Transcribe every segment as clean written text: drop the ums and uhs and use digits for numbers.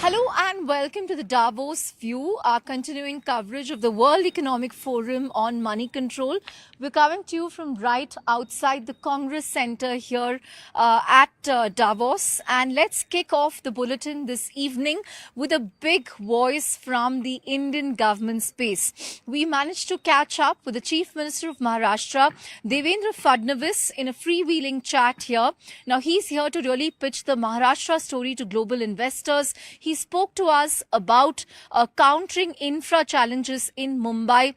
Hello and welcome to the Davos View, our continuing coverage of the World Economic Forum on money control. We're coming to you from right outside the Congress Center here at Davos. And let's kick off the bulletin this evening with a big voice from the Indian government space. We managed to catch up with the Chief Minister of Maharashtra, Devendra Fadnavis, in a freewheeling chat here. Now, he's here to really pitch the Maharashtra story to global investors. He spoke to us about countering infra challenges in Mumbai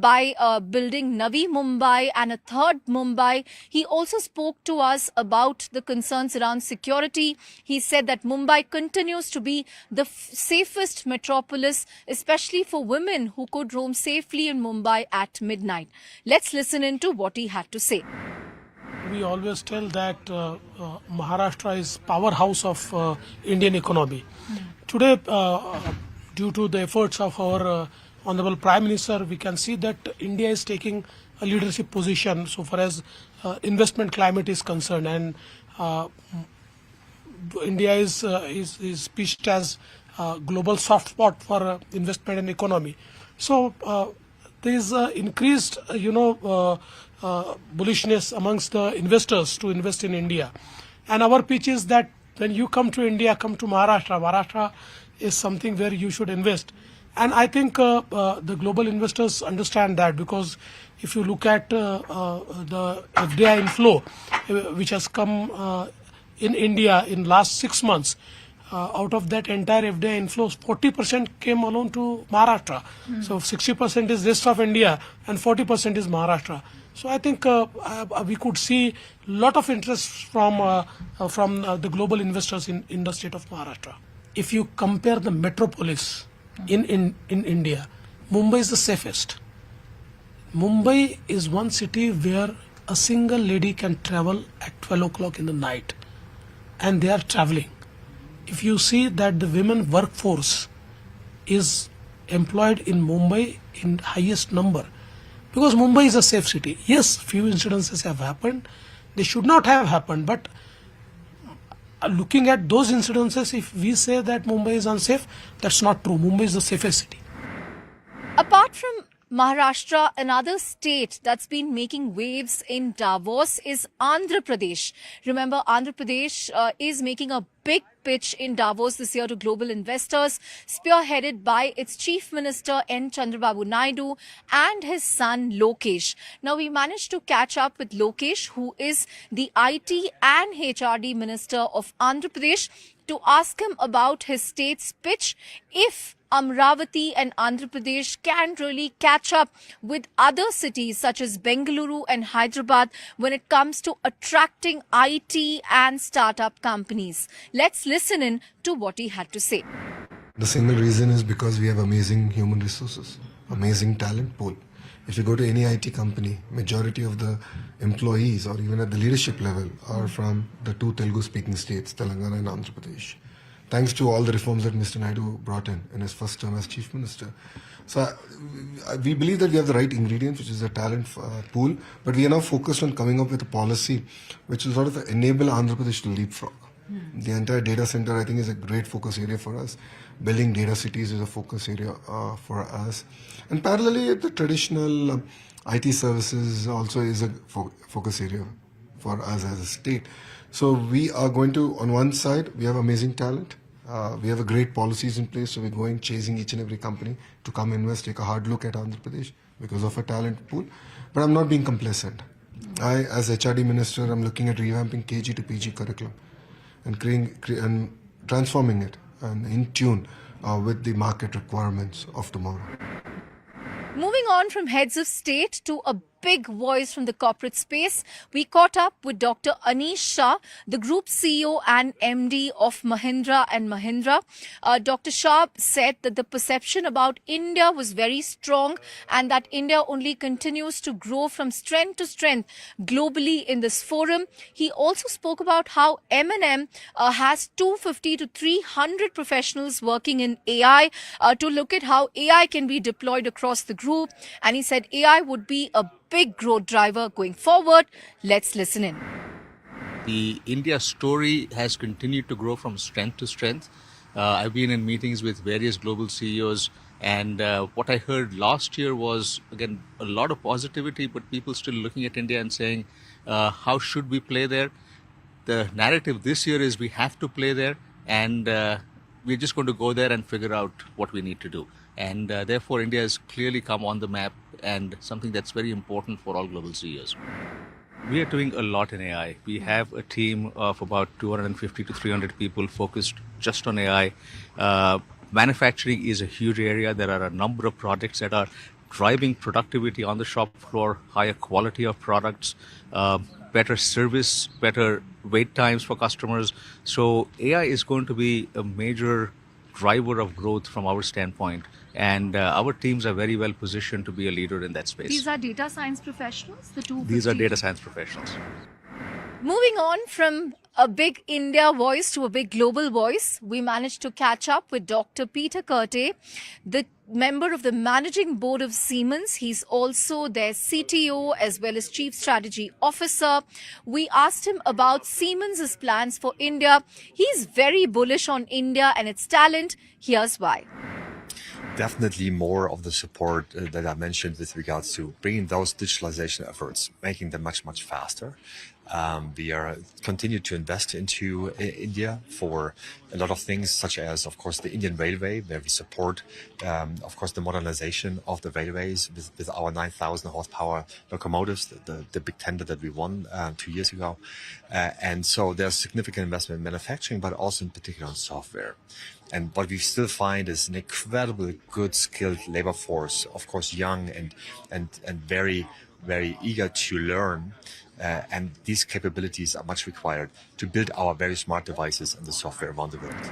by building Navi Mumbai and a third Mumbai. He also spoke to us about the concerns around security. He said that Mumbai continues to be the safest metropolis, especially for women who could roam safely in Mumbai at midnight. Let's listen into what he had to say. We always tell that Maharashtra is powerhouse of Indian economy. Today, due to the efforts of our Honorable Prime Minister, we can see that India is taking a leadership position so far as investment climate is concerned, and India is pitched as global soft spot for investment and economy. So there is increased, bullishness amongst the investors to invest in India. And our pitch is that when you come to India, come to Maharashtra. Maharashtra is something where you should invest. And I think the global investors understand that, because if you look at the FDI inflow, which has come in India in last 6 months, out of that entire FDI inflows, 40% came alone to Maharashtra. So 60% is rest of India and 40% is Maharashtra. So I think we could see lot of interest from the global investors in the state of Maharashtra. If you compare the metropolis in India, Mumbai is the safest. Mumbai is one city where a single lady can travel at 12 o'clock in the night, and they are traveling. If you see that the women workforce is employed in Mumbai in highest number, because Mumbai is a safe city. Yes, few incidences have happened. They should not have happened, but looking at those incidences, if we say that Mumbai is unsafe, that's not true. Mumbai is the safest city. Apart from Maharashtra, another state that's been making waves in Davos is Andhra Pradesh. Remember, Andhra Pradesh is making a big pitch in Davos this year to global investors, spearheaded by its Chief Minister N. Chandrababu Naidu and his son Lokesh. Now, we managed to catch up with Lokesh, who is the IT and HRD Minister of Andhra Pradesh, to ask him about his state's pitch if Amravati and Andhra Pradesh can really catch up with other cities such as Bengaluru and Hyderabad when it comes to attracting IT and startup companies. Let's listen in to what he had to say. The single reason is because we have amazing human resources, amazing talent pool. If you go to any IT company, majority of the employees or even at the leadership level are from the two Telugu-speaking states, Telangana and Andhra Pradesh. Thanks to all the reforms that Mr. Naidu brought in his first term as Chief Minister. So we believe that we have the right ingredients, which is a talent pool, but we are now focused on coming up with a policy which will sort of enable Andhra Pradesh to leapfrog. The entire data center, I think, is a great focus area for us. Building data cities is a focus area for us. And parallelly, the traditional IT services also is a focus area for us as a state. So we are going to, on one side, we have amazing talent. We have a great policies in place, so we're going chasing each and every company to come invest, take a hard look at Andhra Pradesh because of a talent pool. But I'm not being complacent. I, as HRD Minister, I'm looking at revamping KG to PG curriculum and transforming it and in tune with the market requirements of tomorrow. Moving on from heads of state to a big voice from the corporate space, we caught up with Dr. Anish Shah, the Group CEO and MD of Mahindra and Mahindra. Dr. Shah said that the perception about India was very strong and that India only continues to grow from strength to strength globally in this forum. He also spoke about how M&M has 250 to 300 professionals working in AI to look at how AI can be deployed across the group. And he said AI would be a big growth driver going forward. Let's listen in. The India story has continued to grow from strength to strength. I've been in meetings with various global CEOs, and what I heard last year was, again, a lot of positivity, but people still looking at India and saying, how should we play there? The narrative this year is we have to play there, and we're just going to go there and figure out what we need to do. And therefore, India has clearly come on the map, and something that's very important for all global CEOs. We are doing a lot in AI. We have a team of about 250 to 300 people focused just on AI. Manufacturing is a huge area. There are a number of projects that are driving productivity on the shop floor, higher quality of products, better service, better wait times for customers. So AI is going to be a major driver of growth from our standpoint. And our teams are very well positioned to be a leader in that space. These are data science professionals, the two. These are data science professionals. Moving on from a big India voice to a big global voice, we managed to catch up with Dr. Peter Curte, the member of the managing board of Siemens. He's also their CTO as well as chief strategy officer. We asked him about Siemens' plans for India. He's very bullish on India and its talent. Here's why. Definitely more of the support that I mentioned with regards to bringing those digitalization efforts, making them much, much faster. We are continue to invest into India for a lot of things, such as, of course, the Indian Railway, where we support, of course, the modernization of the railways with our 9,000 horsepower locomotives, the big tender that we won 2 years ago. And so there's significant investment in manufacturing, but also in particular on software. And what we still find is an incredibly good skilled labor force, of course, young and very, very eager to learn. And these capabilities are much required to build our very smart devices and the software around the world.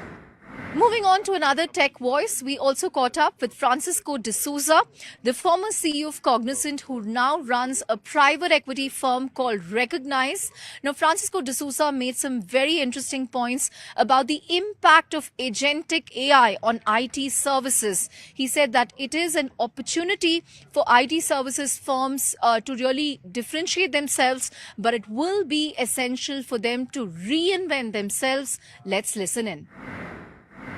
Moving on to another tech voice, we also caught up with Francisco D'Souza, the former CEO of Cognizant, who now runs a private equity firm called Recognize. Now, Francisco D'Souza made some very interesting points about the impact of agentic AI on IT services. He said that it is an opportunity for IT services firms to really differentiate themselves, but it will be essential for them to reinvent themselves. Let's listen in.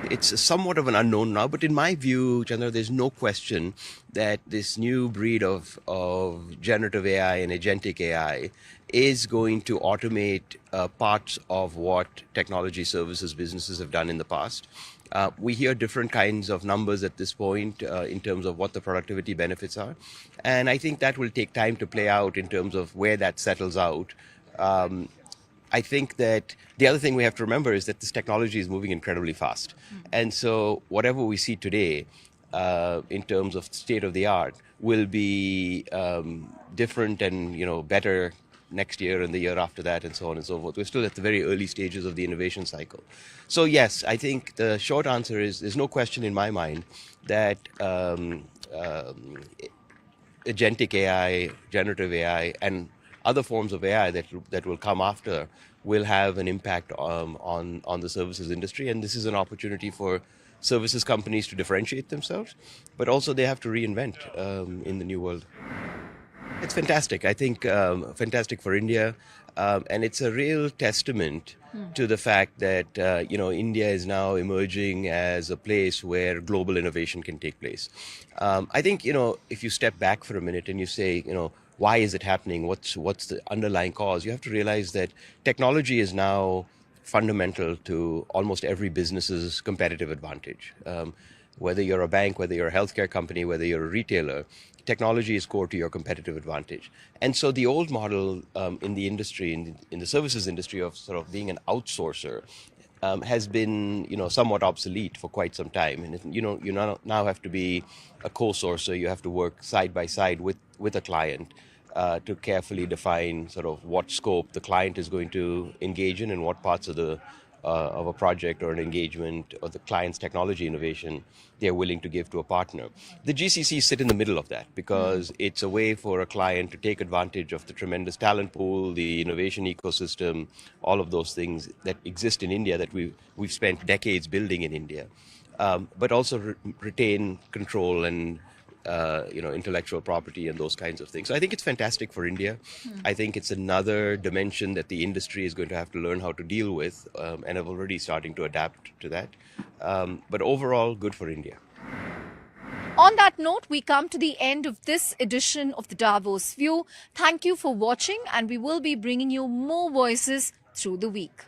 It's somewhat of an unknown now, but in my view, Chandra, there's no question that this new breed of generative AI and agentic AI is going to automate parts of what technology services businesses have done in the past. We hear different kinds of numbers at this point in terms of what the productivity benefits are. And I think that will take time to play out in terms of where that settles out. I think that the other thing we have to remember is that this technology is moving incredibly fast. And so whatever we see today in terms of state of the art will be different and better next year and the year after that and so on and so forth. We're still at the very early stages of the innovation cycle. So yes, I think the short answer is there's no question in my mind that agentic AI, generative AI, and other forms of AI that will come after will have an impact on the services industry. And this is an opportunity for services companies to differentiate themselves, but also they have to reinvent in the new world. It's fantastic. I think fantastic for India. And it's a real testament to the fact that, India is now emerging as a place where global innovation can take place. I think, if you step back for a minute and you say, why is it happening? What's the underlying cause? You have to realize that technology is now fundamental to almost every business's competitive advantage. Whether you're a bank, whether you're a healthcare company, whether you're a retailer, technology is core to your competitive advantage. And so the old model in the industry, in the services industry of sort of being an outsourcer, has been, somewhat obsolete for quite some time. And, you now have to be a co-sourcer. You have to work side by side with a client to carefully define sort of what scope the client is going to engage in and what parts of a project or an engagement or the client's technology innovation they're willing to give to a partner. The GCCs sit in the middle of that because it's a way for a client to take advantage of the tremendous talent pool, the innovation ecosystem, all of those things that exist in India that we've spent decades building in India, but also retain control and intellectual property and those kinds of things. So I think it's fantastic for India. I think it's another dimension that the industry is going to have to learn how to deal with, and are already starting to adapt to that. But overall, good for India. On that note, we come to the end of this edition of the Davos View. Thank you for watching, and we will be bringing you more voices through the week.